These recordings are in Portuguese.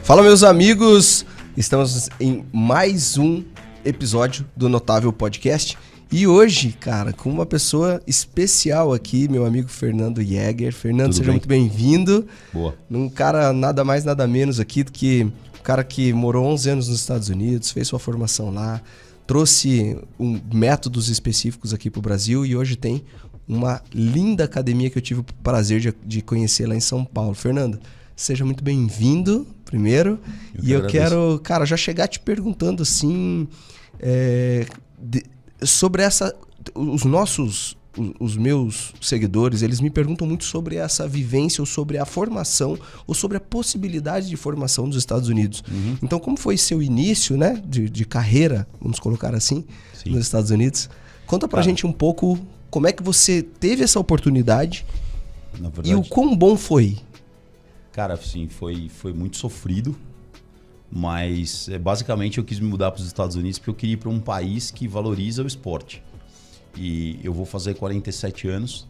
Fala, meus amigos, estamos em mais um episódio do Notável Podcast e hoje, cara, com uma pessoa especial aqui, meu amigo Fernando Jäger. Fernando, seja muito bem-vindo. Boa. Um cara nada mais, nada menos aqui do que um cara que morou 11 anos nos Estados Unidos, fez sua formação lá, trouxe métodos específicos aqui para o Brasil e hoje tem uma linda academia que eu tive o prazer de conhecer lá em São Paulo. Fernando, seja muito bem-vindo, primeiro. Eu quero, cara, já chegar te perguntando assim, sobre os meus seguidores, eles me perguntam muito sobre essa vivência, ou sobre a formação, ou sobre a possibilidade de formação dos Estados Unidos. Uhum. Então, como foi seu início, né, de carreira, vamos colocar assim, Sim. nos Estados Unidos? Conta pra gente um pouco como é que você teve essa oportunidade e o quão bom foi. Cara, assim, foi muito sofrido, mas basicamente eu quis me mudar para os Estados Unidos porque eu queria ir para um país que valoriza o esporte. E eu vou fazer 47 anos.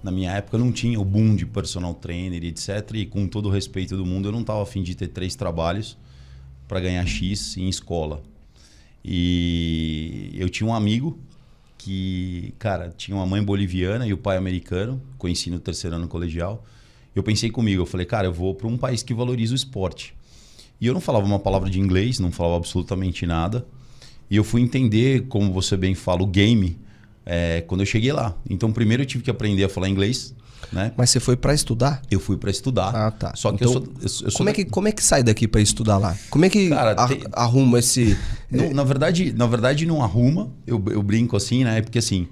Na minha época não tinha o boom de personal trainer, etc. E com todo o respeito do mundo, eu não estava a fim de ter 3 trabalhos para ganhar X em escola. E eu tinha um amigo que, cara, tinha uma mãe boliviana e o pai americano, conheci no 3º ano colegial. Eu pensei comigo, eu falei, cara, eu vou para um país que valoriza o esporte. E eu não falava uma palavra de inglês, não falava absolutamente nada. E eu fui entender, como você bem fala, o game, quando eu cheguei lá. Então, primeiro eu tive que aprender a falar inglês, né? Mas você foi para estudar? Eu fui para estudar. Ah, tá. Só que então, como é que sai daqui para estudar lá? Como é que arruma esse... Não, na verdade, não arruma. Eu brinco assim, né? Porque assim,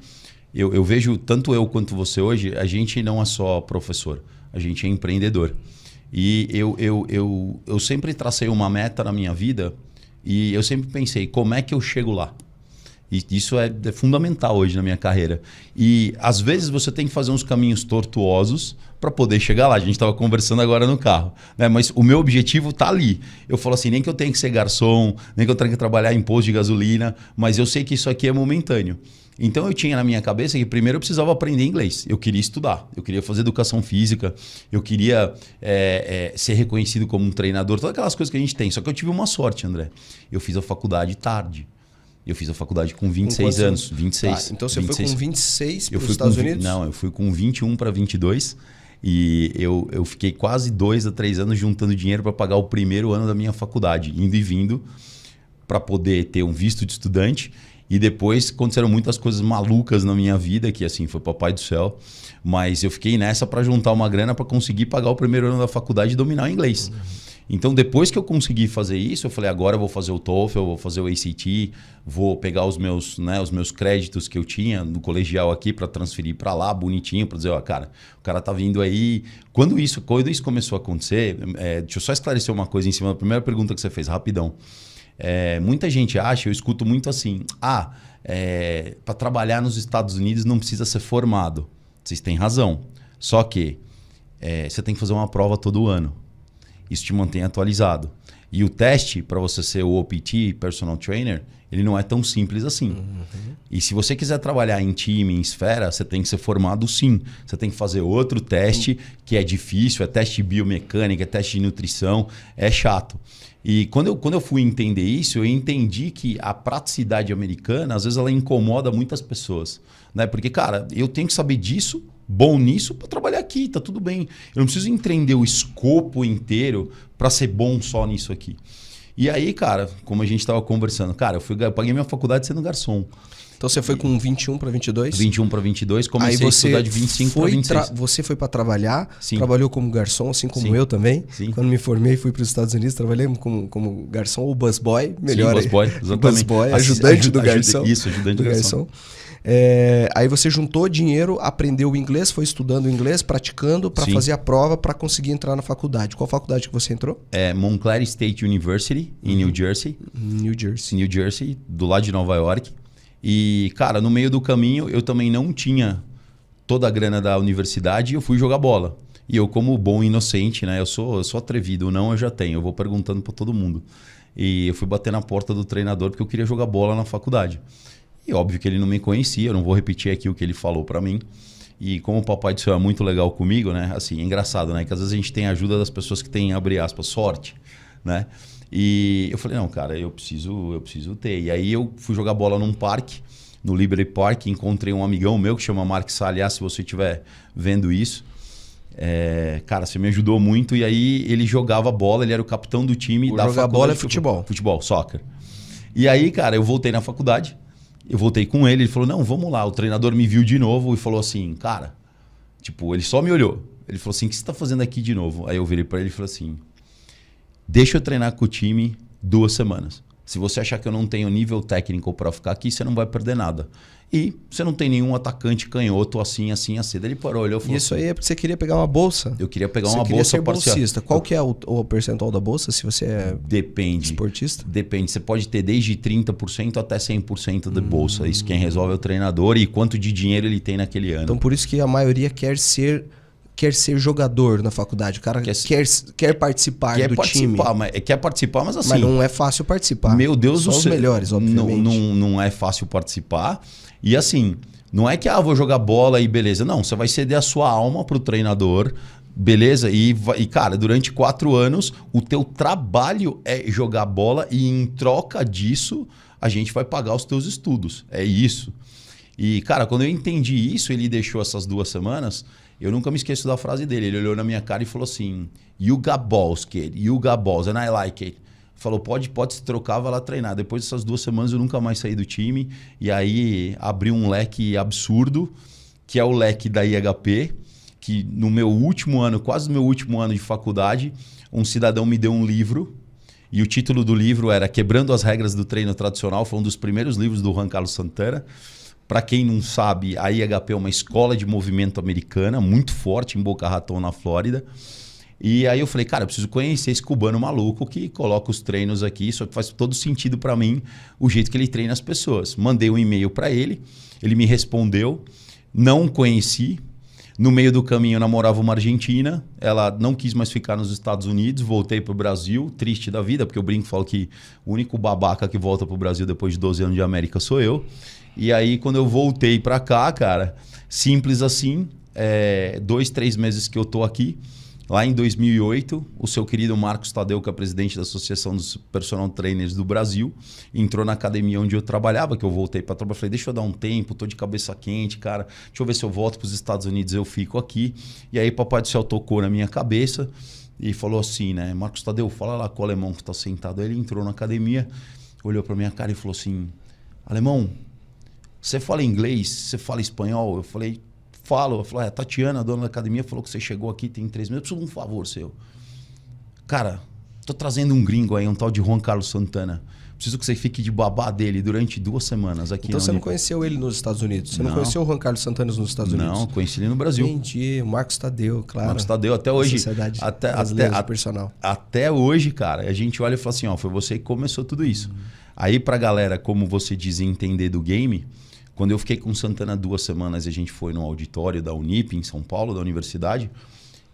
eu vejo, tanto eu quanto você hoje, a gente não é só professor. A gente é empreendedor. E eu sempre tracei uma meta na minha vida e eu sempre pensei, como é que eu chego lá? E isso é fundamental hoje na minha carreira. E às vezes você tem que fazer uns caminhos tortuosos para poder chegar lá. A gente estava conversando agora no carro, né? Mas o meu objetivo está ali. Eu falo assim, nem que eu tenha que ser garçom, nem que eu tenha que trabalhar em posto de gasolina, mas eu sei que isso aqui é momentâneo. Então eu tinha na minha cabeça que primeiro eu precisava aprender inglês. Eu queria estudar, eu queria fazer educação física, eu queria ser reconhecido como um treinador, todas aquelas coisas que a gente tem. Só que eu tive uma sorte, André. Eu fiz a faculdade tarde. Eu fiz a faculdade com 26 anos. 26. Tá, então você 26. Foi com 26 para os Estados Unidos? Não, eu fui com 21 para 22. E eu fiquei quase 2 a 3 anos juntando dinheiro para pagar o primeiro ano da minha faculdade, indo e vindo, para poder ter um visto de estudante. E depois aconteceram muitas coisas malucas na minha vida, que assim, foi papai do céu. Mas eu fiquei nessa para juntar uma grana para conseguir pagar o primeiro ano da faculdade e dominar o inglês. Então, depois que eu consegui fazer isso, eu falei, agora eu vou fazer o TOEFL, vou fazer o ACT, vou pegar os meus créditos que eu tinha no colegial aqui para transferir para lá, bonitinho, para dizer, ó, cara, o cara tá vindo aí. Quando isso começou a acontecer, deixa eu só esclarecer uma coisa em cima da primeira pergunta que você fez, rapidão. Muita gente acha, eu escuto muito assim, para trabalhar nos Estados Unidos não precisa ser formado. Vocês têm razão. Só que você tem que fazer uma prova todo ano. Isso te mantém atualizado. E o teste para você ser o OPT, Personal Trainer, ele não é tão simples assim. Uhum. E se você quiser trabalhar em time, em esfera, você tem que ser formado sim. Você tem que fazer outro teste que é difícil, é teste de biomecânica, é teste de nutrição, é chato. E quando eu fui entender isso, eu entendi que a praticidade americana, às vezes, ela incomoda muitas pessoas. Né? Porque, cara, eu tenho que saber disso, bom nisso, para trabalhar aqui, tá tudo bem. Eu não preciso entender o escopo inteiro para ser bom só nisso aqui. E aí, cara, como a gente estava conversando, cara, eu paguei minha faculdade sendo garçom. Então você foi com 21 para 22? 21 para 22, comecei a estudar de 25 para 26. Você foi para trabalhar, Sim. Trabalhou como garçom, assim como Sim. eu também. Sim. Quando me formei, fui para os Estados Unidos, trabalhei como garçom ou busboy, melhor. Sim, busboy, exatamente. Busboy, ajudante do garçom. Isso, ajudante do garçom. Aí você juntou dinheiro, aprendeu o inglês, foi estudando inglês, praticando para fazer a prova para conseguir entrar na faculdade. Qual faculdade que você entrou? Montclair State University, em New Jersey. New Jersey, do lado de Nova York. E, cara, no meio do caminho, eu também não tinha toda a grana da universidade e eu fui jogar bola. E eu, como bom inocente, né? Eu sou atrevido, não eu já tenho. Eu vou perguntando para todo mundo. E eu fui bater na porta do treinador porque eu queria jogar bola na faculdade. E óbvio que ele não me conhecia, eu não vou repetir aqui o que ele falou para mim. E como o Papai do Céu é muito legal comigo, né? Assim, é engraçado, né? Que às vezes a gente tem a ajuda das pessoas que têm, abre aspas, sorte, né? E eu falei, não, cara, eu preciso ter. E aí eu fui jogar bola num parque, no Liberty Park, encontrei um amigão meu que chama Mark Salias, se você estiver vendo isso. Cara, você me ajudou muito. E aí ele jogava bola, ele era o capitão do time da faculdade. Jogar bola é futebol. Futebol, soccer. E aí, cara, eu voltei na faculdade, eu voltei com ele, ele falou, não, vamos lá. O treinador me viu de novo e falou assim, cara, tipo, ele só me olhou. Ele falou assim, o que você tá fazendo aqui de novo? Aí eu virei para ele e falei assim, deixa eu treinar com o time 2 semanas. Se você achar que eu não tenho nível técnico para ficar aqui, você não vai perder nada. E você não tem nenhum atacante canhoto assim. Daí ele parou, olhou e falou isso assim, aí é porque você queria pegar uma bolsa? Eu queria pegar você uma queria bolsa ser parcial. bolsista. Qual que é o percentual da bolsa se você é esportista? Depende. Você pode ter desde 30% até 100% de bolsa. Isso quem resolve é o treinador e quanto de dinheiro ele tem naquele ano. Então por isso que a maioria quer ser jogador na faculdade. O cara quer participar do time. Quer participar, mas assim... Mas não é fácil participar. Meu Deus do céu. São os melhores, obviamente. Não é fácil participar. E assim, não é que vou jogar bola e beleza. Não, você vai ceder a sua alma pro treinador, beleza? E cara, durante 4 anos, o teu trabalho é jogar bola e em troca disso, a gente vai pagar os teus estudos. É isso. E, cara, quando eu entendi isso, ele deixou essas 2 semanas... Eu nunca me esqueço da frase dele. Ele olhou na minha cara e falou assim, you got balls, kid. You got balls, and I like it. Falou, pode se trocar, vai lá treinar. Depois dessas 2 semanas eu nunca mais saí do time. E aí abriu um leque absurdo, que é o leque da IHP, que no meu último ano, quase no meu último ano de faculdade, um cidadão me deu um livro. E o título do livro era Quebrando as Regras do Treino Tradicional. Foi um dos primeiros livros do Juan Carlos Santana. Para quem não sabe, a IHP é uma escola de movimento americana, muito forte em Boca Raton, na Flórida. E aí eu falei, cara, eu preciso conhecer esse cubano maluco que coloca os treinos aqui. Isso faz todo sentido para mim, o jeito que ele treina as pessoas. Mandei um e-mail para ele, ele me respondeu, não conheci. No meio do caminho eu namorava uma argentina, ela não quis mais ficar nos Estados Unidos, voltei para o Brasil, triste da vida, porque eu brinco e falo que o único babaca que volta para o Brasil depois de 12 anos de América sou eu. E aí, quando eu voltei para cá, cara, simples assim, 2, 3 meses que eu tô aqui, lá em 2008, o seu querido Marcos Tadeu, que é presidente da Associação dos Personal Trainers do Brasil, entrou na academia onde eu trabalhava, que eu voltei para trabalhar. Falei, deixa eu dar um tempo, tô de cabeça quente, cara, deixa eu ver se eu volto para os Estados Unidos, eu fico aqui. E aí, Papai do Céu tocou na minha cabeça e falou assim, né, Marcos Tadeu, fala lá com o alemão que tá sentado. Aí ele entrou na academia, olhou para minha cara e falou assim, alemão, você fala inglês? Você fala espanhol? Eu falei, falo. Eu falei, a Tatiana, a dona da academia, falou que você chegou aqui tem 3 meses. Eu preciso de um favor seu. Cara, tô trazendo um gringo aí, um tal de Juan Carlos Santana. Preciso que você fique de babá dele durante 2 semanas aqui. Então você não conheceu ele nos Estados Unidos? Você não conheceu o Juan Carlos Santana nos Estados Unidos? Não, conheci ele no Brasil. Entendi. O Marcos Tadeu, claro. Marcos Tadeu, até hoje. Sociedade Brasileira Personal. Até hoje, cara, a gente olha e fala assim, ó, foi você que começou tudo isso. Aí pra galera, como você diz, entender do game... Quando eu fiquei com o Santana 2 semanas e a gente foi no auditório da Unip, em São Paulo, da universidade,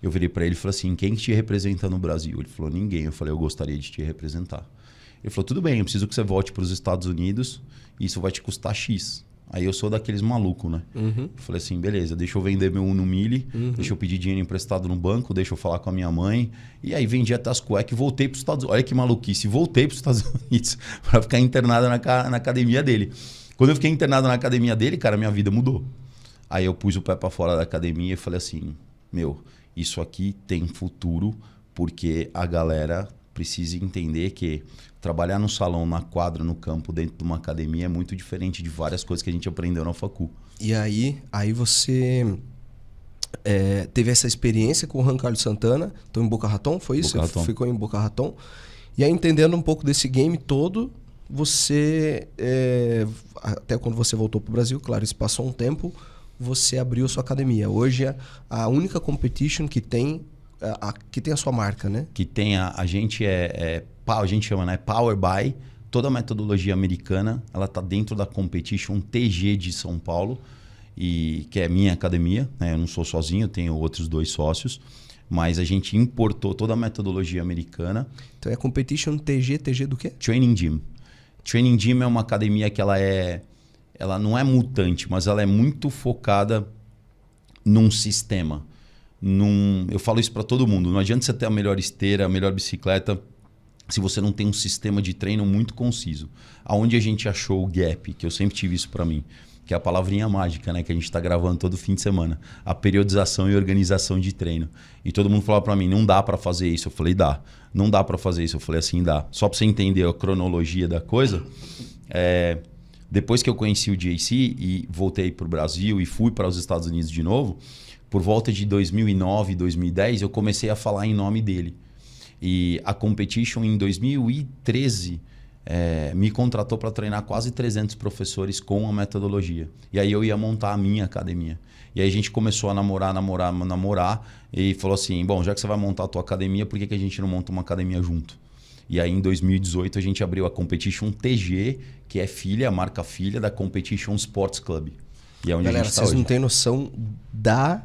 eu virei para ele e falei assim, quem que te representa no Brasil? Ele falou, ninguém. Eu falei, eu gostaria de te representar. Ele falou, tudo bem, eu preciso que você volte para os Estados Unidos e isso vai te custar X. Aí eu sou daqueles malucos, né? Eu falei assim, beleza, deixa eu vender meu Uno Mille, deixa eu pedir dinheiro emprestado no banco, deixa eu falar com a minha mãe. E aí vendi até as cuecas e voltei para os Estados Unidos. Olha que maluquice, voltei para os Estados Unidos para ficar internado na academia dele. Quando eu fiquei internado na academia dele, cara, minha vida mudou. Aí eu pus o pé para fora da academia e falei assim, meu, isso aqui tem futuro porque a galera precisa entender que trabalhar no salão, na quadra, no campo, dentro de uma academia é muito diferente de várias coisas que a gente aprendeu na facu. E aí você teve essa experiência com o Juan Carlos Santana, então em Boca Raton, foi isso? Boca Raton. Você ficou em Boca Raton. E aí entendendo um pouco desse game todo... Você, até quando você voltou para o Brasil, claro, isso passou um tempo, você abriu sua academia. Hoje a única competition que tem a sua marca, né? Que tem a gente a gente chama, né, Power by, toda a metodologia americana, ela está dentro da competition TG de São Paulo, e que é minha academia, né? Eu não sou sozinho, eu tenho outros 2 sócios. Mas a gente importou toda a metodologia americana. Então é competition TG do quê? Training Gym. Training Gym é uma academia que ela não é mutante, mas ela é muito focada num sistema. Eu falo isso para todo mundo. Não adianta você ter a melhor esteira, a melhor bicicleta, se você não tem um sistema de treino muito conciso. Aonde a gente achou o gap, que eu sempre tive isso para mim, que é a palavrinha mágica, né, que a gente está gravando todo fim de semana, a periodização e organização de treino. E todo mundo falava para mim, não dá para fazer isso. Eu falei, dá. Não dá para fazer isso. Eu falei assim, dá. Só para você entender a cronologia da coisa, depois que eu conheci o JC e voltei para o Brasil e fui para os Estados Unidos de novo, por volta de 2009, 2010, eu comecei a falar em nome dele. E a Competition, em 2013, me contratou para treinar quase 300 professores com a metodologia. E aí eu ia montar a minha academia. E aí a gente começou a namorar. E falou assim, bom, já que você vai montar a tua academia, por que a gente não monta uma academia junto? E aí em 2018 a gente abriu a Competition TG, que é a marca filha da Competition Sports Club. E é onde Galera, a gente tá vocês hoje. não têm noção da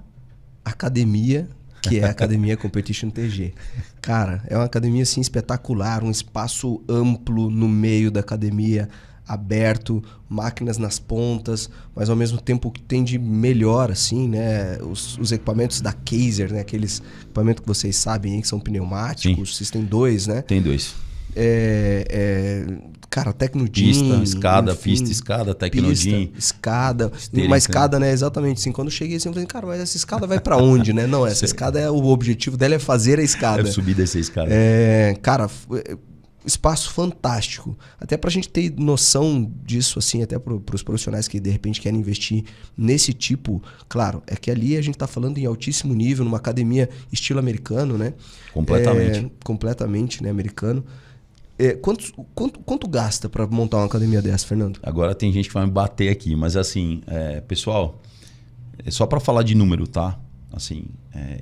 academia que é a Academia Competition TG. Cara, é uma academia assim espetacular, um espaço amplo no meio da academia, aberto, máquinas nas pontas, mas ao mesmo tempo que tem de melhor, assim, né? Os equipamentos da Kaiser, né? Aqueles equipamentos que vocês sabem aí, que são pneumáticos, Sim. vocês têm 2, né? Tem 2. Cara, Tecnogym, Pista, escada, enfim, pista, escada, Tecnogym. pista, escada. Esteira, Uma escada, né? Exatamente assim. Quando eu cheguei assim, eu falei, cara, mas essa escada vai pra onde, né? Não, essa escada o objetivo dela é fazer a escada. É subir e descer a escada. Cara, espaço fantástico. Até pra gente ter noção disso, assim, até pros profissionais que de repente querem investir nesse tipo. Claro, é que ali a gente tá falando em altíssimo nível, numa academia estilo americano, né? Completamente. Completamente, né? Americano. Quanto gasta para montar uma academia dessa, Fernando? Agora tem gente que vai me bater aqui, mas assim, pessoal, é só para falar de número, tá? Assim,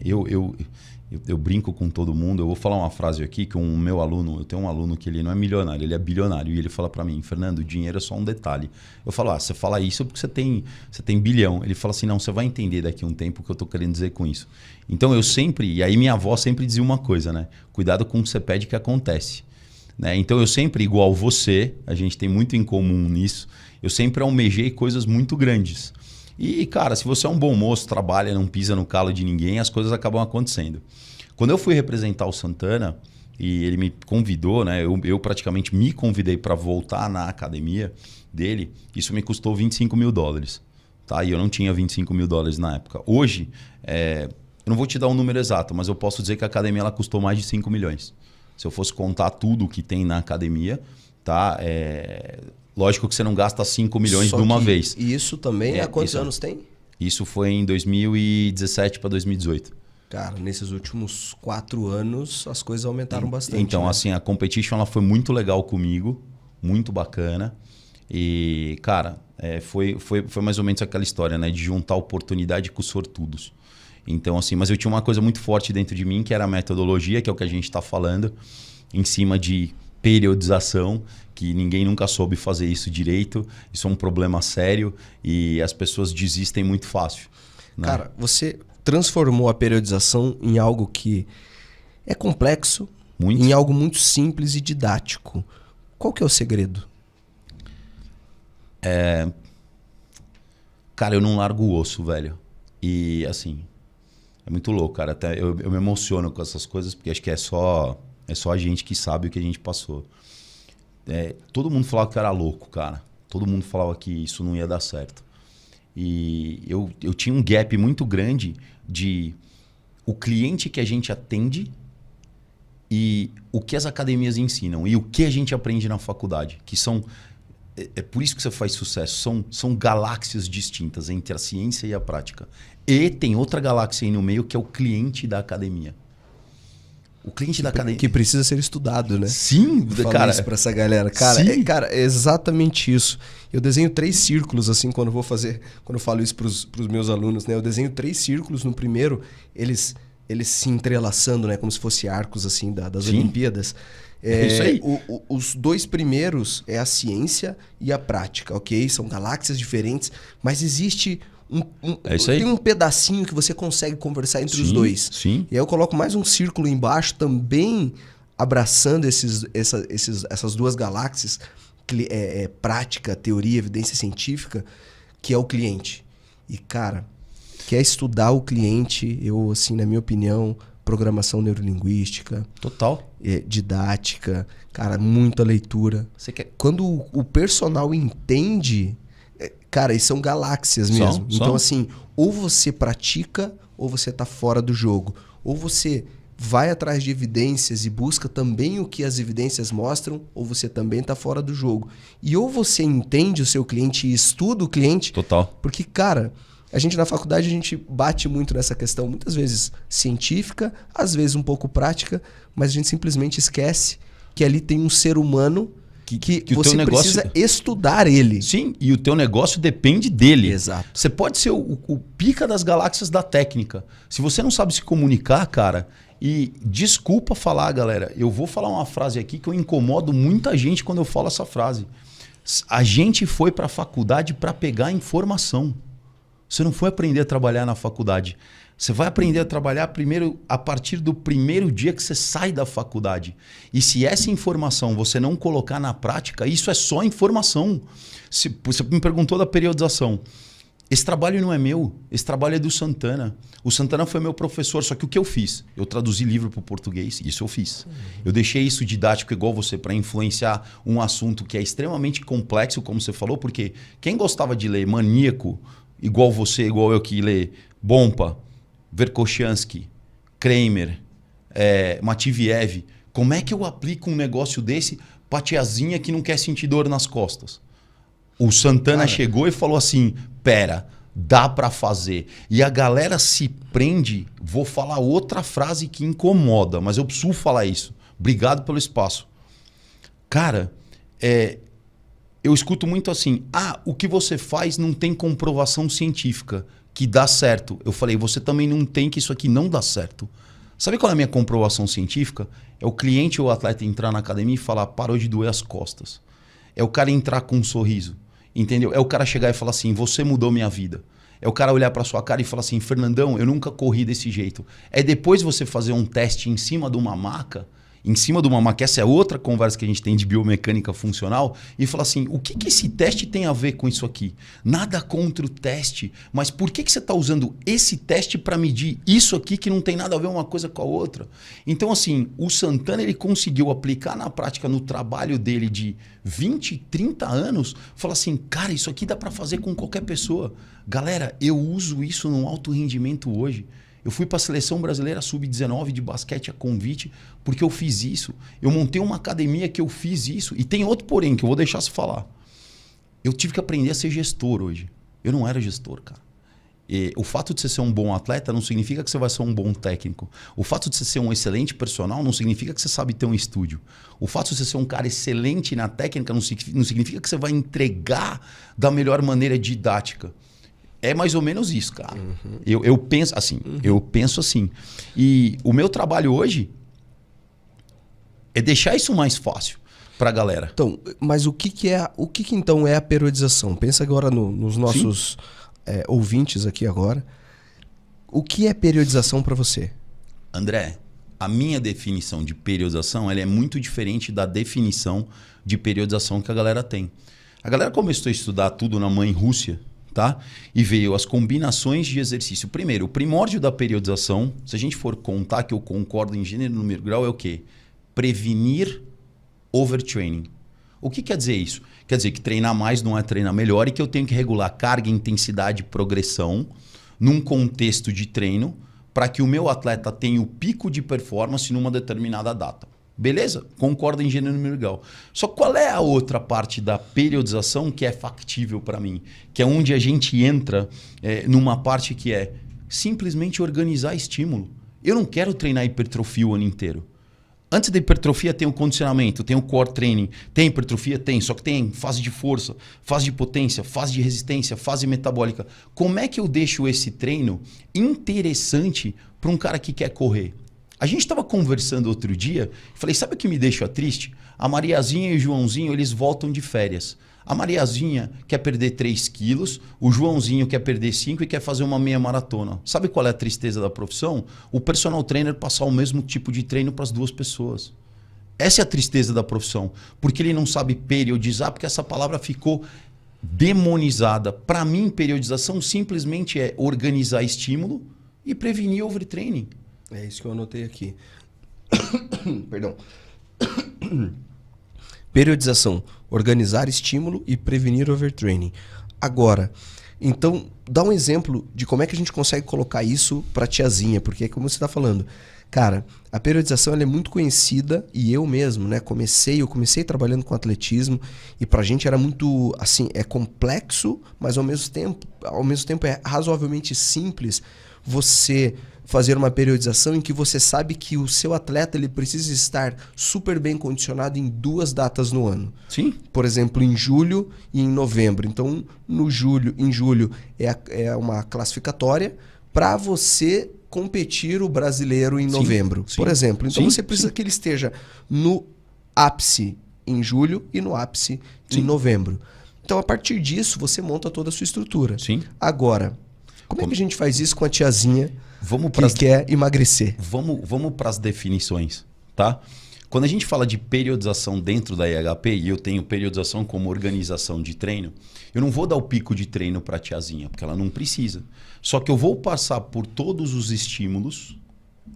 eu brinco com todo mundo. Eu vou falar uma frase aqui que um meu aluno, eu tenho um aluno que ele não é milionário, ele é bilionário, e ele fala para mim, Fernando, o dinheiro é só um detalhe. Eu falo, você fala isso porque você tem bilhão. Ele fala assim, não, você vai entender daqui a um tempo o que eu tô querendo dizer com isso. Então eu sempre, e aí minha avó sempre dizia uma coisa, né? Cuidado com o que você pede que acontece. Né? Então eu sempre, igual você, a gente tem muito em comum nisso, eu sempre almejei coisas muito grandes. E, cara, se você é um bom moço, trabalha, não pisa no calo de ninguém, as coisas acabam acontecendo. Quando eu fui representar o Santana, e ele me convidou, né? Eu praticamente me convidei para voltar na academia dele, isso me custou $25 mil. Tá? E eu não tinha $25 mil na época. Hoje, eu não vou te dar um número exato, mas eu posso dizer que a academia ela custou mais de 5 milhões. Se eu fosse contar tudo que tem na academia, tá? Lógico que você não gasta 5 milhões de uma vez. E isso também há quantos anos tem? Isso foi em 2017 para 2018. Cara, nesses últimos 4 anos as coisas aumentaram bastante. Então, né? assim, a Competition ela foi muito legal comigo, muito bacana. E, cara, foi mais ou menos aquela história, né? De juntar oportunidade com os sortudos. Então, assim, mas eu tinha uma coisa muito forte dentro de mim, que era a metodologia, que é o que a gente está falando, em cima de periodização, que ninguém nunca soube fazer isso direito. Isso é um problema sério e as pessoas desistem muito fácil. Né? Cara, você transformou a periodização em algo que é complexo, em algo muito simples e didático. Qual que é o segredo? Cara, eu não largo o osso, velho. E, assim... É muito louco, cara. Até eu me emociono com essas coisas, porque acho que é só a gente que sabe o que a gente passou. Todo mundo falava que eu era louco, cara. Todo mundo falava que isso não ia dar certo. E eu tinha um gap muito grande de o cliente que a gente atende e o que as academias ensinam e o que a gente aprende na faculdade, que são... É por isso que você faz sucesso. São galáxias distintas entre a ciência e a prática. E tem outra galáxia aí no meio que é o cliente da academia. O cliente da academia... Que precisa ser estudado, né? Sim, cara. Isso pra essa galera. Cara, é exatamente isso. Eu desenho 3 círculos, assim, quando eu falo isso pros meus alunos, né? Eu desenho 3 círculos. No primeiro, eles se entrelaçando, né? Como se fossem arcos, assim, das Olimpíadas. Isso aí. Os 2 primeiros é a ciência e a prática, ok? São galáxias diferentes, mas existe tem um pedacinho que você consegue conversar entre os 2. Sim. E aí eu coloco mais um círculo embaixo também abraçando essas 2 galáxias, prática, teoria, evidência científica, que é o cliente. E, cara, que é estudar o cliente. Eu, assim, na minha opinião, programação neurolinguística. Total. Didática, cara, muita leitura. Quando o personal entende, cara, e são galáxias mesmo. Então, assim, ou você pratica ou você tá fora do jogo. Ou você vai atrás de evidências e busca também o que as evidências mostram, ou você também tá fora do jogo. E ou você entende o seu cliente e estuda o cliente. Total. Porque, cara, a gente na faculdade a gente bate muito nessa questão, muitas vezes científica, às vezes um pouco prática, mas a gente simplesmente esquece que ali tem um ser humano que você precisa estudar ele. Sim, e o teu negócio depende dele. Exato. Você pode ser o pica das galáxias da técnica. Se você não sabe se comunicar, cara, e desculpa falar, galera, eu vou falar uma frase aqui que eu incomodo muita gente quando eu falo essa frase. A gente foi para a faculdade para pegar informação. Você não foi aprender a trabalhar na faculdade. Você vai aprender a trabalhar primeiro a partir do primeiro dia que você sai da faculdade. E se essa informação você não colocar na prática, isso é só informação. Você me perguntou da periodização. Esse trabalho não é meu, esse trabalho é do Santana. O Santana foi meu professor, só que o que eu fiz? Eu traduzi livro para o português, isso eu fiz. Eu deixei isso didático igual você para influenciar um assunto que é extremamente complexo, como você falou, porque quem gostava de ler Maníaco, igual você, igual eu que lê Bompa, Verkhochansky, Kramer, Matviev, como é que eu aplico um negócio desse para tiazinha que não quer sentir dor nas costas? O Santana chegou e falou assim, pera, dá para fazer. E a galera se prende, vou falar outra frase que incomoda, mas eu preciso falar isso. Obrigado pelo espaço. Cara, eu escuto muito assim, o que você faz não tem comprovação científica, que dá certo. Eu falei, você também não tem que isso aqui não dá certo. Sabe qual é a minha comprovação científica? É o cliente ou o atleta entrar na academia e falar, parou de doer as costas. É o cara entrar com um sorriso. Entendeu? É o cara chegar e falar assim, você mudou minha vida. É o cara olhar para sua cara e falar assim, Fernandão, eu nunca corri desse jeito. É depois você fazer um teste em cima de uma maca, essa é outra conversa que a gente tem de biomecânica funcional, e falar assim, o que esse teste tem a ver com isso aqui? Nada contra o teste, mas por que você está usando esse teste para medir isso aqui que não tem nada a ver uma coisa com a outra? Então, assim, o Santana ele conseguiu aplicar na prática no trabalho dele de 20, 30 anos, falar assim, cara, isso aqui dá para fazer com qualquer pessoa. Galera, eu uso isso no alto rendimento hoje. Eu fui para a seleção brasileira sub-19 de basquete a convite porque eu fiz isso. Eu montei uma academia que eu fiz isso. E tem outro porém que eu vou deixar você falar. Eu tive que aprender a ser gestor hoje. Eu não era gestor, cara. E o fato de você ser um bom atleta não significa que você vai ser um bom técnico. O fato de você ser um excelente personal não significa que você sabe ter um estúdio. O fato de você ser um cara excelente na técnica não significa que você vai entregar da melhor maneira didática. É mais ou menos isso, cara. Uhum. Eu penso assim. Uhum. Eu penso assim. E o meu trabalho hoje é deixar isso mais fácil para a galera. Então, mas o que então é a periodização? Pensa agora nos nossos ouvintes aqui agora. O que é periodização para você? André, a minha definição de periodização ela é muito diferente da definição de periodização que a galera tem. A galera começou a estudar tudo na mãe Rússia. Tá? E veio as combinações de exercício. Primeiro, o primórdio da periodização, se a gente for contar que eu concordo em gênero, número e grau, é o quê? Prevenir overtraining. O que quer dizer isso? Quer dizer que treinar mais não é treinar melhor e que eu tenho que regular carga, intensidade e progressão num contexto de treino para que o meu atleta tenha o pico de performance numa determinada data. Beleza? Concordo em gênero, número e grau. Só qual é a outra parte da periodização que é factível para mim? Que é onde a gente entra numa parte que é simplesmente organizar estímulo. Eu não quero treinar hipertrofia o ano inteiro. Antes da hipertrofia tem o condicionamento, tem o core training. Tem hipertrofia? Tem. Só que tem fase de força, fase de potência, fase de resistência, fase metabólica. Como é que eu deixo esse treino interessante para um cara que quer correr? A gente estava conversando outro dia, falei, sabe o que me deixa triste? A Mariazinha e o Joãozinho, eles voltam de férias. A Mariazinha quer perder 3 quilos, o Joãozinho quer perder 5 e quer fazer uma meia maratona. Sabe qual é a tristeza da profissão? O personal trainer passar o mesmo tipo de treino para as duas pessoas. Essa é a tristeza da profissão, porque ele não sabe periodizar, porque essa palavra ficou demonizada. Para mim, periodização simplesmente é organizar estímulo e prevenir overtraining. É isso que eu anotei aqui. Perdão. Periodização, organizar estímulo e prevenir overtraining. Agora, então, dá um exemplo de como é que a gente consegue colocar isso para tiazinha, porque é como você está falando. Cara, a periodização ela é muito conhecida e eu mesmo, né, eu comecei trabalhando com atletismo e pra gente era muito, assim, é complexo, mas ao mesmo tempo é razoavelmente simples você fazer uma periodização em que você sabe que o seu atleta ele precisa estar super bem condicionado em 2 datas no ano. Sim. Por exemplo, em julho e em novembro. Então, em julho é uma classificatória para você competir o brasileiro em novembro, por exemplo. Então você precisa que ele esteja no ápice em julho e no ápice em novembro. Então, a partir disso, você monta toda a sua estrutura. Sim. Agora, como é que a gente faz isso com a tiazinha que quer emagrecer? Vamos para as definições, tá? Quando a gente fala de periodização dentro da IHP, e eu tenho periodização como organização de treino, eu não vou dar o pico de treino para a tiazinha, porque ela não precisa. Só que eu vou passar por todos os estímulos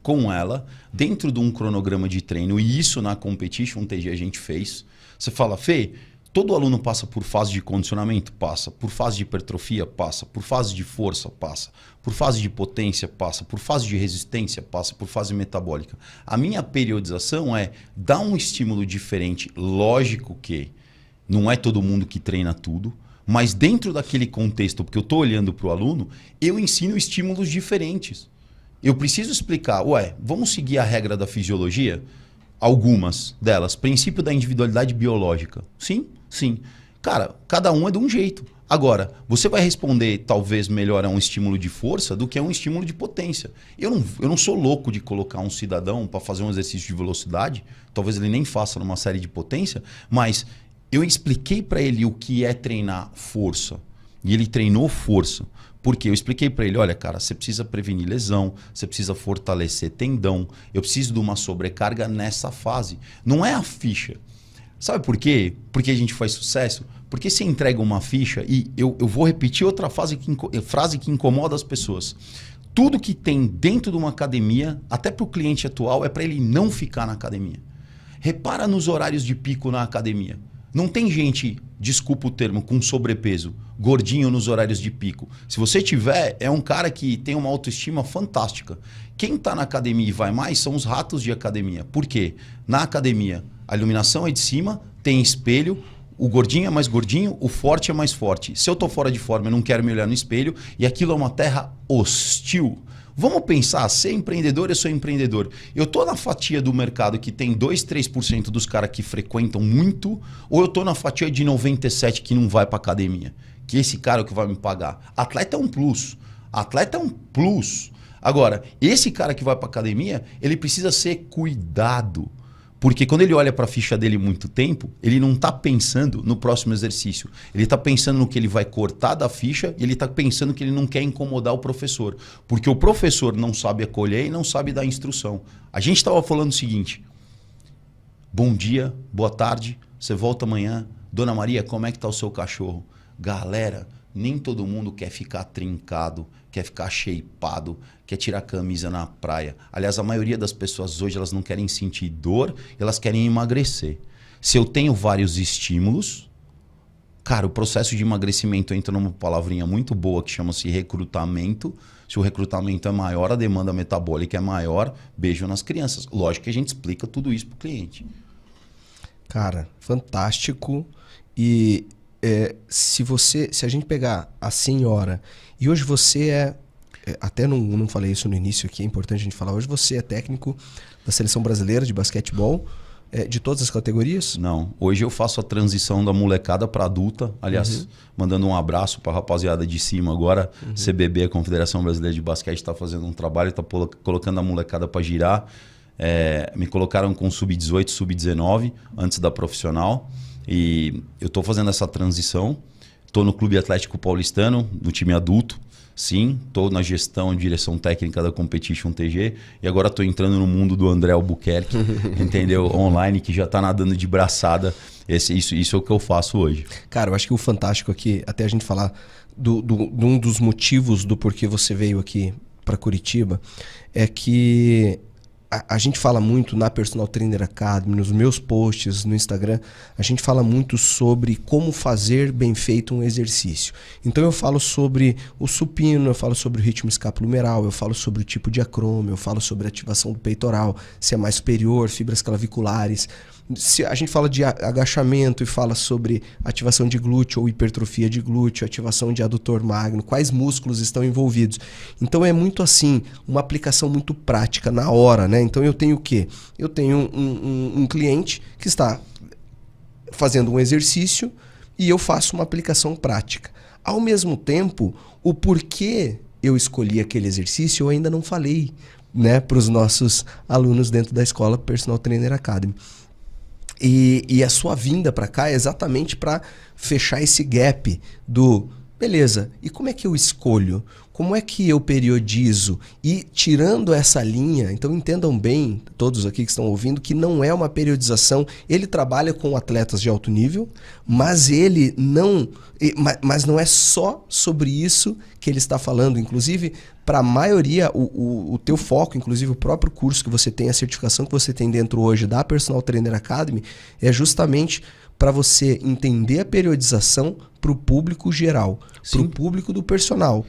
com ela, dentro de um cronograma de treino, e isso na Competition TG a gente fez. Você fala, Fê, todo aluno passa por fase de condicionamento? Passa. Por fase de hipertrofia? Passa. Por fase de força? Passa. Por fase de potência? Passa. Por fase de resistência? Passa. Por fase metabólica. A minha periodização é dar um estímulo diferente. Lógico que não é todo mundo que treina tudo, mas dentro daquele contexto, porque eu estou olhando para o aluno, eu ensino estímulos diferentes. Eu preciso explicar, vamos seguir a regra da fisiologia? Algumas delas. Princípio da individualidade biológica. Sim, sim. Cara, cada um é de um jeito. Agora, você vai responder talvez melhor a um estímulo de força do que a um estímulo de potência. Eu não sou louco de colocar um cidadão para fazer um exercício de velocidade. Talvez ele nem faça numa série de potência, mas eu expliquei para ele o que é treinar força. E ele treinou força. Porque eu expliquei para ele, olha, cara, você precisa prevenir lesão, você precisa fortalecer tendão, eu preciso de uma sobrecarga nessa fase. Não é a ficha. Sabe por quê? Porque a gente faz sucesso? Porque você entrega uma ficha e eu vou repetir outra frase que incomoda as pessoas. Tudo que tem dentro de uma academia, até para o cliente atual, é para ele não ficar na academia. Repara nos horários de pico na academia. Não tem gente, desculpa o termo, com sobrepeso, gordinho nos horários de pico. Se você tiver, é um cara que tem uma autoestima fantástica. Quem está na academia e vai mais são os ratos de academia. Por quê? Na academia, a iluminação é de cima, tem espelho, o gordinho é mais gordinho, o forte é mais forte. Se eu estou fora de forma, eu não quero me olhar no espelho e aquilo é uma terra hostil. Vamos pensar, ser empreendedor, eu sou empreendedor. Eu estou na fatia do mercado que tem 2, 3% dos caras que frequentam muito, ou eu estou na fatia de 97% que não vai para academia? Que esse cara é o que vai me pagar. Atleta é um plus. Atleta é um plus. Agora, esse cara que vai para academia, ele precisa ser cuidado. Porque quando ele olha para a ficha dele muito tempo, ele não está pensando no próximo exercício. Ele está pensando no que ele vai cortar da ficha e ele está pensando que ele não quer incomodar o professor. Porque o professor não sabe acolher e não sabe dar instrução. A gente estava falando o seguinte. Bom dia, boa tarde, você volta amanhã. Dona Maria, como é que está o seu cachorro? Galera, nem todo mundo quer ficar trincado, quer ficar shapeado, quer tirar a camisa na praia. Aliás, a maioria das pessoas hoje elas não querem sentir dor, elas querem emagrecer. Se eu tenho vários estímulos, cara, o processo de emagrecimento entra numa palavrinha muito boa que chama-se recrutamento. Se o recrutamento é maior, a demanda metabólica é maior, beijo nas crianças. Lógico que a gente explica tudo isso para o cliente. Cara, fantástico. E se a gente pegar a senhora, e hoje você até não falei isso no início aqui, é importante a gente falar, hoje você é técnico da Seleção Brasileira de Basquetebol, de todas as categorias? Não, hoje eu faço a transição da molecada para adulta, aliás, mandando um abraço para a rapaziada de cima agora, CBB, a Confederação Brasileira de Basquete, está fazendo um trabalho, está colocando a molecada para girar, me colocaram com sub-18, sub-19, antes da profissional, e eu estou fazendo essa transição. Estou no Clube Atlético Paulistano, no time adulto. Sim, estou na gestão e direção técnica da Competition TG e agora estou entrando no mundo do André Albuquerque, entendeu? Online, que já está nadando de braçada. Isso é o que eu faço hoje. Cara, eu acho que o fantástico aqui, até a gente falar de um dos motivos do porquê você veio aqui para Curitiba, é que a gente fala muito na Personal Trainer Academy, nos meus posts no Instagram, a gente fala muito sobre como fazer bem feito um exercício. Então eu falo sobre o supino, eu falo sobre o ritmo escapulohumeral, eu falo sobre o tipo de acrômio, eu falo sobre a ativação do peitoral, se é mais superior, fibras claviculares. Se a gente fala de agachamento e fala sobre ativação de glúteo ou hipertrofia de glúteo, ativação de adutor magno, quais músculos estão envolvidos. Então é muito assim, uma aplicação muito prática na hora, né? Então eu tenho o quê? Eu tenho um cliente que está fazendo um exercício e eu faço uma aplicação prática. Ao mesmo tempo, o porquê eu escolhi aquele exercício eu ainda não falei, né, para os nossos alunos dentro da escola Personal Trainer Academy. E a sua vinda para cá é exatamente para fechar esse gap do, beleza, e como é que eu escolho? Como é que eu periodizo? E tirando essa linha, então entendam bem, todos aqui que estão ouvindo, que não é uma periodização. Ele trabalha com atletas de alto nível, mas ele não... Mas não é só sobre isso que ele está falando. Inclusive, para a maioria, o teu foco, inclusive o próprio curso que você tem, a certificação que você tem dentro hoje da Personal Trainer Academy, é justamente para você entender a periodização para o público geral, para o público do personal.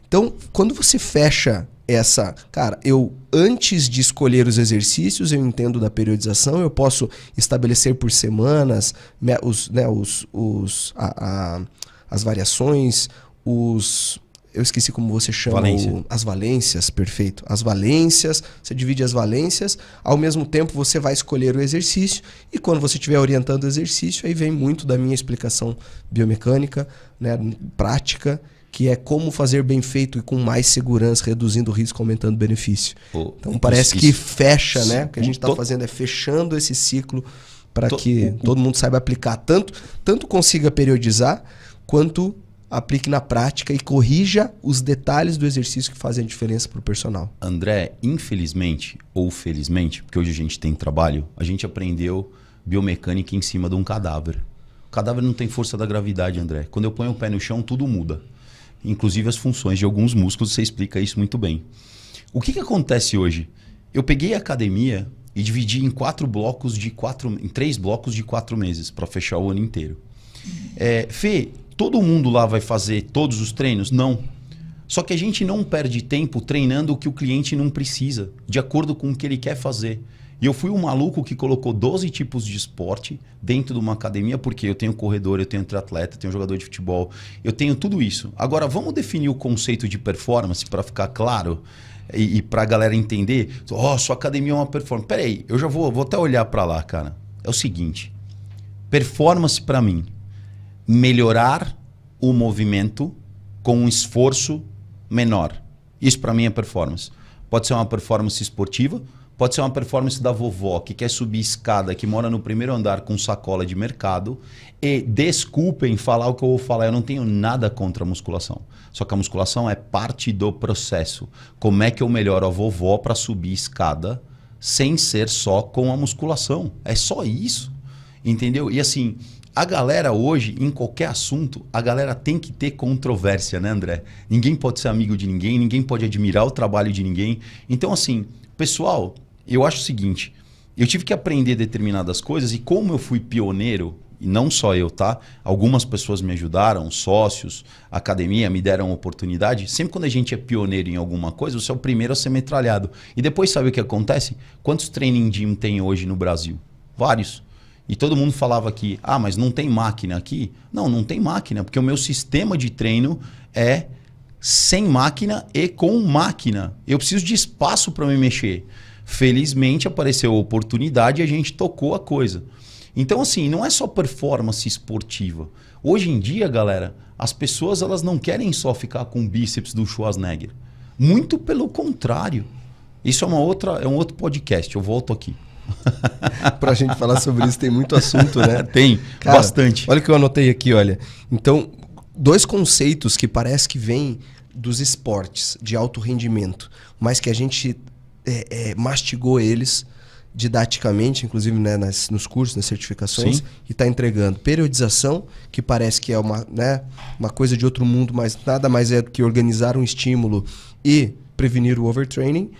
Então, quando você fecha essa... Cara, eu antes de escolher os exercícios, eu entendo da periodização, eu posso estabelecer por semanas as variações, eu esqueci como você chama. As valências, perfeito. As valências, você divide as valências, ao mesmo tempo você vai escolher o exercício e quando você estiver orientando o exercício, aí vem muito da minha explicação biomecânica, né, prática, que é como fazer bem feito e com mais segurança, reduzindo o risco, aumentando o benefício. Então parece que fecha, né? O que a gente está fazendo é fechando esse ciclo para que todo mundo saiba aplicar. Tanto consiga periodizar, quanto aplique na prática e corrija os detalhes do exercício que fazem a diferença para o personal. André, infelizmente ou felizmente, porque hoje a gente tem trabalho, a gente aprendeu biomecânica em cima de um cadáver. O cadáver não tem força da gravidade, André. Quando eu ponho o pé no chão, tudo muda. Inclusive as funções de alguns músculos, você explica isso muito bem. O que acontece hoje? Eu peguei a academia e dividi em 3 blocos de 4 meses para fechar o ano inteiro. Fê, todo mundo lá vai fazer todos os treinos? Não. Só que a gente não perde tempo treinando o que o cliente não precisa, de acordo com o que ele quer fazer. E eu fui um maluco que colocou 12 tipos de esporte dentro de uma academia, porque eu tenho corredor, eu tenho triatleta, eu tenho jogador de futebol, eu tenho tudo isso. Agora, vamos definir o conceito de performance para ficar claro e para a galera entender. Sua academia é uma performance. Peraí, eu já vou até olhar para lá, cara. É o seguinte, performance para mim, melhorar o movimento com um esforço menor. Isso para mim é performance. Pode ser uma performance esportiva, pode ser uma performance da vovó que quer subir escada, que mora no primeiro andar com sacola de mercado. E desculpem falar o que eu vou falar, eu não tenho nada contra a musculação. Só que a musculação é parte do processo. Como é que eu melhoro a vovó para subir escada sem ser só com a musculação? É só isso, entendeu? E assim, a galera hoje, em qualquer assunto, a galera tem que ter controvérsia, né, André? Ninguém pode ser amigo de ninguém, ninguém pode admirar o trabalho de ninguém. Então, assim, pessoal, eu acho o seguinte, eu tive que aprender determinadas coisas e como eu fui pioneiro, e não só eu, tá? Algumas pessoas me ajudaram, sócios, academia, me deram oportunidade. Sempre quando a gente é pioneiro em alguma coisa, você é o primeiro a ser metralhado. E depois sabe o que acontece? Quantos training gym tem hoje no Brasil? Vários. E todo mundo falava que, mas não tem máquina aqui? Não, não tem máquina, porque o meu sistema de treino é sem máquina e com máquina. Eu preciso de espaço para me mexer. Felizmente apareceu a oportunidade e a gente tocou a coisa. Então, assim, não é só performance esportiva. Hoje em dia, galera, as pessoas elas não querem só ficar com o bíceps do Schwarzenegger. Muito pelo contrário. Isso é um outro podcast, eu volto aqui. Pra gente falar sobre isso tem muito assunto, né? Tem, cara, bastante. Olha o que eu anotei aqui, olha. Então, 2 conceitos que parece que vêm dos esportes de alto rendimento, mas que a gente mastigou eles didaticamente, inclusive, né, nos cursos, nas certificações, e está entregando periodização, que parece que é uma coisa de outro mundo, mas nada mais é do que organizar um estímulo e prevenir o overtraining,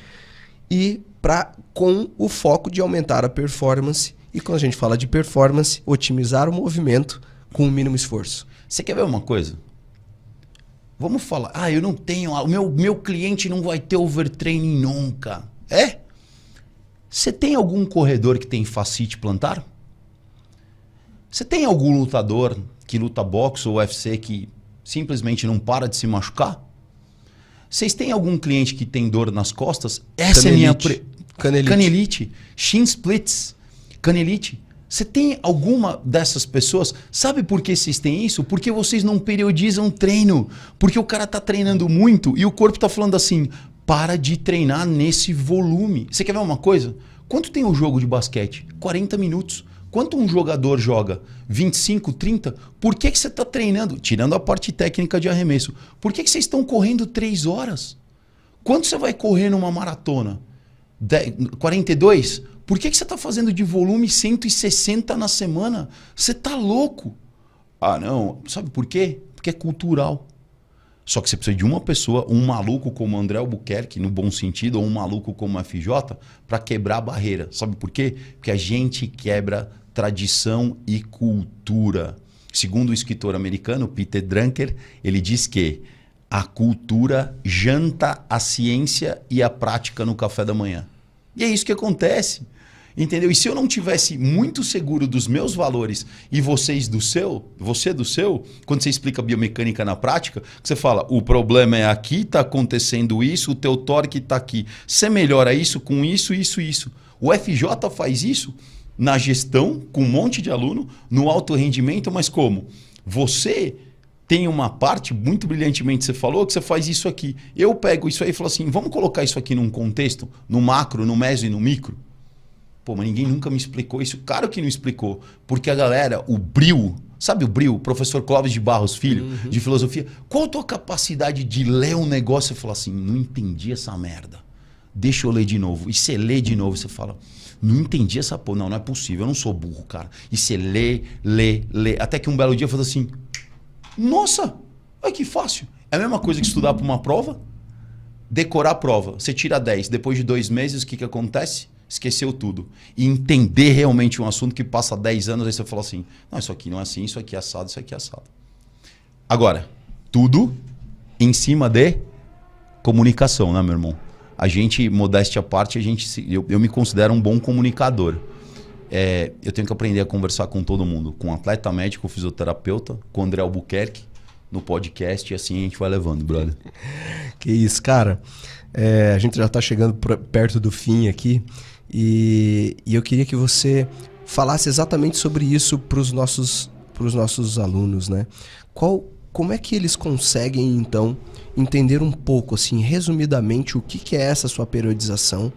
e com o foco de aumentar a performance, e quando a gente fala de performance, otimizar o movimento com o mínimo esforço. Você quer ver uma coisa? Vamos falar, eu não tenho, o meu cliente não vai ter overtraining nunca. Você tem algum corredor que tem fascite plantar? Você tem algum lutador que luta boxe ou UFC que simplesmente não para de se machucar? Vocês têm algum cliente que tem dor nas costas? Essa canelite. é minha... Canelite. Shin splits. Canelite. Você tem alguma dessas pessoas? Sabe por que vocês têm isso? Porque vocês não periodizam treino. Porque o cara tá treinando muito e o corpo tá falando assim... Para de treinar nesse volume. Você quer ver uma coisa? Quanto tem um jogo de basquete? 40 minutos. Quanto um jogador joga? 25, 30? Por que você está treinando? Tirando a parte técnica de arremesso. Por que vocês estão correndo 3 horas? Quanto você vai correr numa maratona? 42? Por que você está fazendo de volume 160 na semana? Você está louco? Não. Sabe por quê? Porque é cultural. Só que você precisa de uma pessoa, um maluco como André Albuquerque, no bom sentido, ou um maluco como FJ, para quebrar a barreira. Sabe por quê? Porque a gente quebra tradição e cultura. Segundo o escritor americano Peter Drucker, ele diz que a cultura janta a ciência e a prática no café da manhã. E é isso que acontece. Entendeu? E se eu não tivesse muito seguro dos meus valores e você do seu, quando você explica biomecânica na prática, você fala, o problema é aqui, está acontecendo isso, o teu torque está aqui. Você melhora isso com isso, isso, isso. O FJ faz isso na gestão, com um monte de aluno, no alto rendimento, mas como? Você tem uma parte, muito brilhantemente você falou, que você faz isso aqui. Eu pego isso aí e falo assim, vamos colocar isso aqui num contexto, no macro, no meso e no micro? Pô, mas ninguém nunca me explicou isso. Claro que não explicou. Porque a galera, o Bril, sabe o Bril? Professor Clóvis de Barros Filho, de filosofia. Qual a tua capacidade de ler um negócio e falar assim, não entendi essa merda. Deixa eu ler de novo. E você lê de novo, você fala, não entendi essa porra. Não é possível, eu não sou burro, cara. E você lê. Até que um belo dia fala assim, nossa, olha que fácil. É a mesma coisa que estudar para uma prova, decorar a prova. Você tira 10. Depois de 2 meses, o que acontece? Esqueceu tudo. E entender realmente um assunto que passa 10 anos, aí você fala assim, não, isso aqui não é assim, isso aqui é assado, isso aqui é assado. Agora, tudo em cima de comunicação, né, meu irmão? A gente, modéstia à parte, eu me considero um bom comunicador. Eu tenho que aprender a conversar com todo mundo, com atleta médico, fisioterapeuta, com o André Albuquerque, no podcast, e assim a gente vai levando, brother. Que isso, cara. A gente já está chegando perto do fim aqui. E eu queria que você falasse exatamente sobre isso para os nossos alunos, né? Como é que eles conseguem, então, entender um pouco, assim, resumidamente, o que é essa sua periodização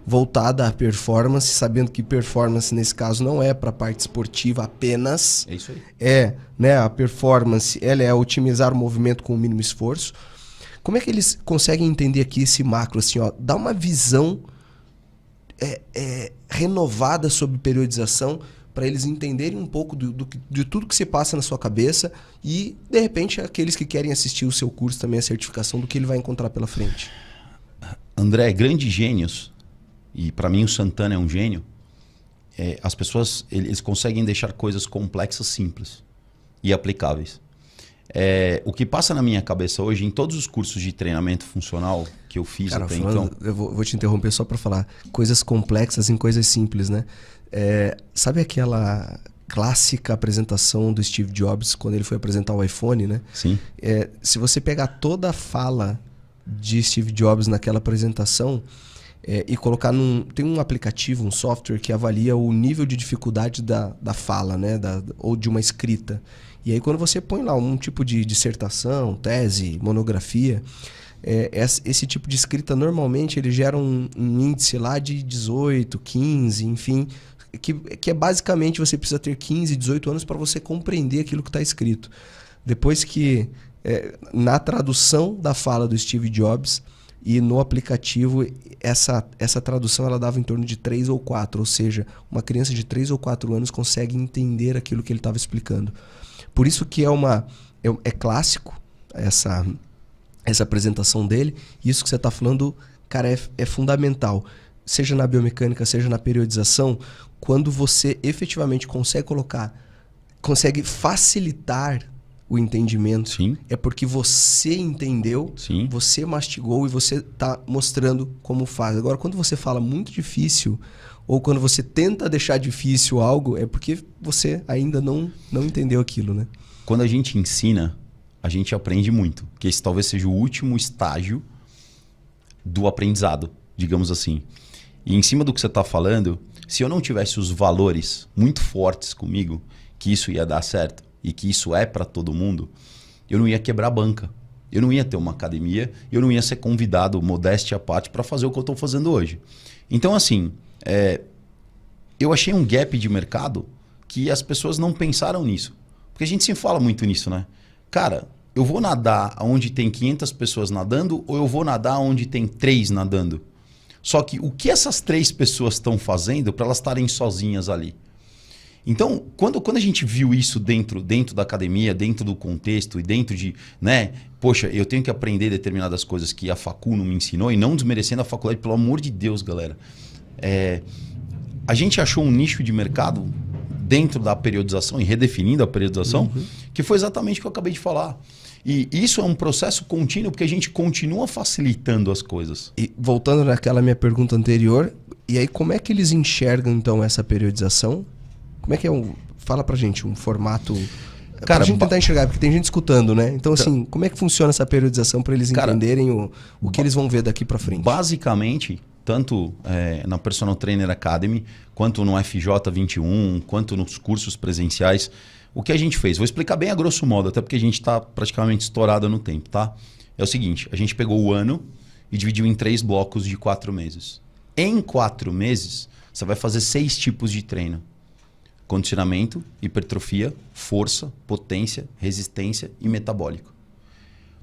voltada à performance, sabendo que performance, nesse caso, não é para a parte esportiva apenas. É isso aí. Né, a performance, ela é otimizar o movimento com o mínimo esforço. Como é que eles conseguem entender aqui esse macro, assim, dá uma visão renovada sobre periodização para eles entenderem um pouco de tudo que se passa na sua cabeça e, de repente, aqueles que querem assistir o seu curso também, a certificação, do que ele vai encontrar pela frente. André, grandes gênios, e para mim o Santana é um gênio, as pessoas eles conseguem deixar coisas complexas simples e aplicáveis. O que passa na minha cabeça hoje, em todos os cursos de treinamento funcional que eu fiz até então... Eu vou te interromper só para falar. Coisas complexas em coisas simples, né? Sabe aquela clássica apresentação do Steve Jobs quando ele foi apresentar o iPhone, né? Sim. Se você pegar toda a fala de Steve Jobs naquela apresentação e colocar tem um aplicativo, um software que avalia o nível de dificuldade da fala, né? Ou de uma escrita. E aí quando você põe lá um tipo de dissertação, tese, monografia, esse tipo de escrita normalmente ele gera um índice lá de 18, 15, enfim, que é basicamente você precisa ter 15, 18 anos para você compreender aquilo que está escrito. Depois que na tradução da fala do Steve Jobs e no aplicativo, essa tradução ela dava em torno de 3 ou 4, ou seja, uma criança de 3 ou 4 anos consegue entender aquilo que ele estava explicando. Por isso que é clássico essa apresentação dele, e isso que você está falando, cara, é fundamental. Seja na biomecânica, seja na periodização, quando você efetivamente consegue facilitar o entendimento, Sim. é porque você entendeu, Sim. você mastigou e você está mostrando como faz. Agora, quando você fala muito difícil, ou quando você tenta deixar difícil algo, é porque você ainda não entendeu aquilo, né? Quando a gente ensina, a gente aprende muito. Que esse talvez seja o último estágio do aprendizado, digamos assim. E em cima do que você está falando, se eu não tivesse os valores muito fortes comigo, que isso ia dar certo, e que isso é para todo mundo, eu não ia quebrar a banca. Eu não ia ter uma academia, eu não ia ser convidado, modéstia à parte, para fazer o que eu estou fazendo hoje. Então, assim, eu achei um gap de mercado que as pessoas não pensaram nisso. Porque a gente sempre fala muito nisso, né? Cara, eu vou nadar onde tem 500 pessoas nadando ou eu vou nadar onde tem 3 nadando? Só que o que essas 3 pessoas estão fazendo para elas estarem sozinhas ali? Então, quando a gente viu isso dentro da academia, dentro do contexto e dentro de, né? Poxa, eu tenho que aprender determinadas coisas que a facu não me ensinou, e não desmerecendo a faculdade, pelo amor de Deus, galera. A gente achou um nicho de mercado dentro da periodização e redefinindo a periodização, que foi exatamente o que eu acabei de falar. E isso é um processo contínuo, porque a gente continua facilitando as coisas. E voltando naquela minha pergunta anterior, e aí como é que eles enxergam então essa periodização? Como é que é fala pra gente um formato... Cara, pra gente tentar enxergar, porque tem gente escutando, né? Então, assim, como é que funciona essa periodização para eles entenderem o que eles vão ver daqui para frente? Basicamente, tanto na Personal Trainer Academy, quanto no FJ21, quanto nos cursos presenciais, o que a gente fez? Vou explicar bem a grosso modo, até porque a gente está praticamente estourado no tempo, tá? É o seguinte, a gente pegou o ano e dividiu em 3 blocos de 4 meses. Em 4 meses, você vai fazer 6 tipos de treino. Condicionamento, hipertrofia, força, potência, resistência e metabólico.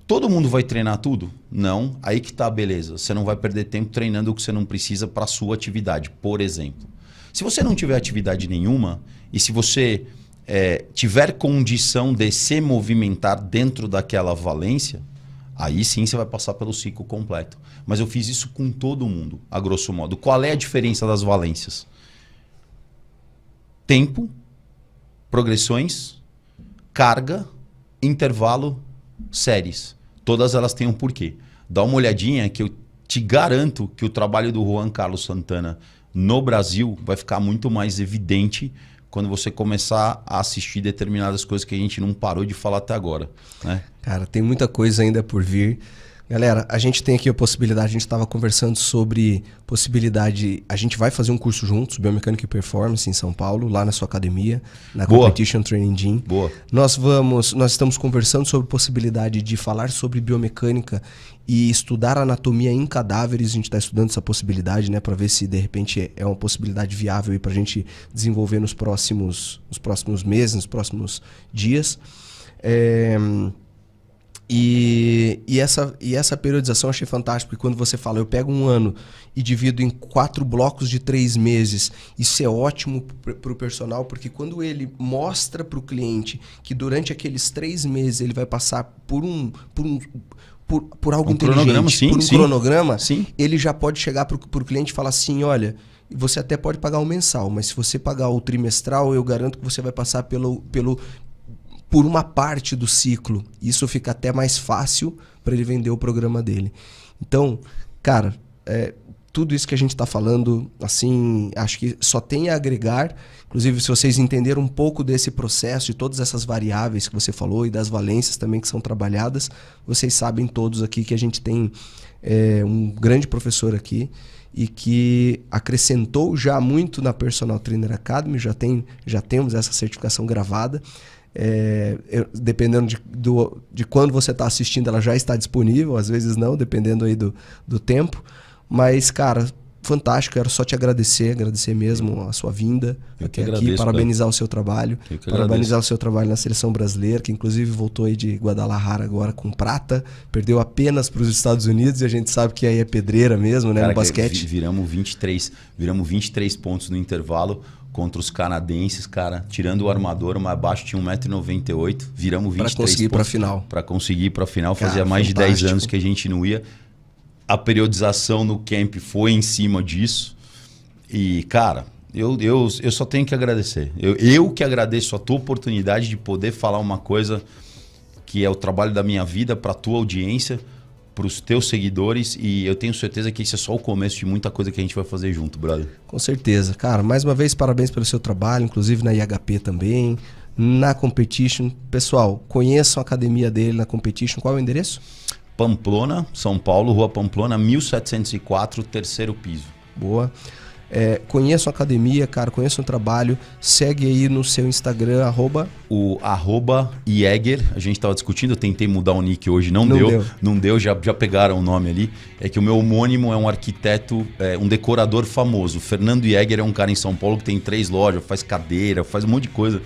Todo mundo vai treinar tudo? Não. Aí que tá a beleza. Você não vai perder tempo treinando o que você não precisa para a sua atividade, por exemplo. Se você não tiver atividade nenhuma e se você tiver condição de se movimentar dentro daquela valência, aí sim você vai passar pelo ciclo completo. Mas eu fiz isso com todo mundo, a grosso modo. Qual é a diferença das valências? Tempo, progressões, carga, intervalo, séries. Todas elas têm um porquê. Dá uma olhadinha que eu te garanto que o trabalho do Juan Carlos Santana no Brasil vai ficar muito mais evidente quando você começar a assistir determinadas coisas que a gente não parou de falar até agora, né? Cara, tem muita coisa ainda por vir. Galera, a gente tem aqui a possibilidade, a gente estava conversando sobre possibilidade, a gente vai fazer um curso juntos, Biomecânica e Performance em São Paulo, lá na sua academia, na Competition Training Gym. Boa. Nós estamos conversando sobre possibilidade de falar sobre biomecânica e estudar anatomia em cadáveres. A gente está estudando essa possibilidade, né, para ver se de repente é uma possibilidade viável para a gente desenvolver nos próximos meses, nos próximos dias. E essa periodização eu achei fantástico, porque quando você fala, eu pego um ano e divido em 4 blocos de 3 meses, isso é ótimo para o personal, porque quando ele mostra para o cliente que durante aqueles 3 meses ele vai passar por algo inteligente, cronograma, ele já pode chegar para o cliente e falar assim, olha, você até pode pagar o mensal, mas se você pagar o trimestral, eu garanto que você vai passar por uma parte do ciclo. Isso fica até mais fácil para ele vender o programa dele. Então, cara, tudo isso que a gente está falando, assim, acho que só tem a agregar. Inclusive, se vocês entenderam um pouco desse processo, de todas essas variáveis que você falou e das valências também que são trabalhadas, vocês sabem todos aqui que a gente tem um grande professor aqui e que acrescentou já muito na Personal Trainer Academy, já temos essa certificação gravada. Dependendo de quando você está assistindo, ela já está disponível, às vezes não, dependendo aí do tempo. Mas, cara, fantástico, quero só te agradecer mesmo a sua vinda até aqui, parabenizar o seu trabalho, parabenizar o seu trabalho na seleção brasileira, que inclusive voltou aí de Guadalajara agora com prata, perdeu apenas para os Estados Unidos e a gente sabe que aí é pedreira mesmo, né, no basquete. Viramos 23 pontos no intervalo contra os canadenses, cara, tirando o armador, o mais baixo tinha 1,98 m, viramos 23 pontos. Para conseguir para a final. Para conseguir ir para a final, fazia mais de 10 anos que a gente não ia. A periodização no camp foi em cima disso. E, cara, eu só tenho que agradecer. Eu que agradeço a tua oportunidade de poder falar uma coisa que é o trabalho da minha vida para a tua audiência, para os teus seguidores. E eu tenho certeza que esse é só o começo de muita coisa que a gente vai fazer junto, brother. Com certeza. Cara, mais uma vez, parabéns pelo seu trabalho, inclusive na IHP também, na Competition. Pessoal, conheçam a academia dele na Competition. Qual é o endereço? Pamplona, São Paulo, Rua Pamplona, 1704, terceiro piso. Boa. Conheçam a academia, cara, conheçam o trabalho. Segue aí no seu Instagram, O @Jäger, a gente estava discutindo, eu tentei mudar o nick hoje, não deu, já pegaram o nome ali. É que o meu homônimo é um arquiteto, um decorador famoso. Fernando Jäger é um cara em São Paulo que tem 3 lojas, faz cadeira, faz um monte de coisa.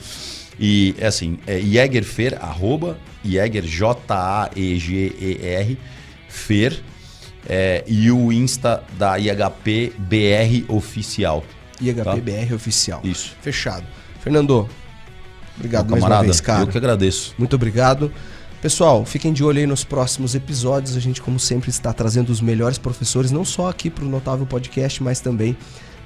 E é assim, Jäger Fer, @Jäger, Jaeger, Fer, e o Insta da IHP BR Oficial. IHP tá? BR Oficial. Isso. Fechado. Fernando, obrigado mais camarada, uma vez, cara. Eu que agradeço. Muito obrigado. Pessoal, fiquem de olho aí nos próximos episódios. A gente, como sempre, está trazendo os melhores professores, não só aqui para o Notável Podcast, mas também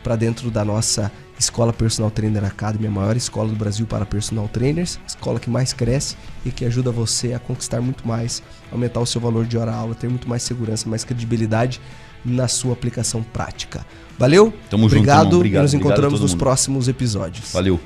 para dentro da nossa Escola Personal Trainer Academy, a maior escola do Brasil para personal trainers, escola que mais cresce e que ajuda você a conquistar muito mais, aumentar o seu valor de hora-aula, ter muito mais segurança, mais credibilidade na sua aplicação prática. Valeu? Tamo junto, obrigado irmão. Obrigado, e nos encontramos nos mundo. próximos episódios. Valeu.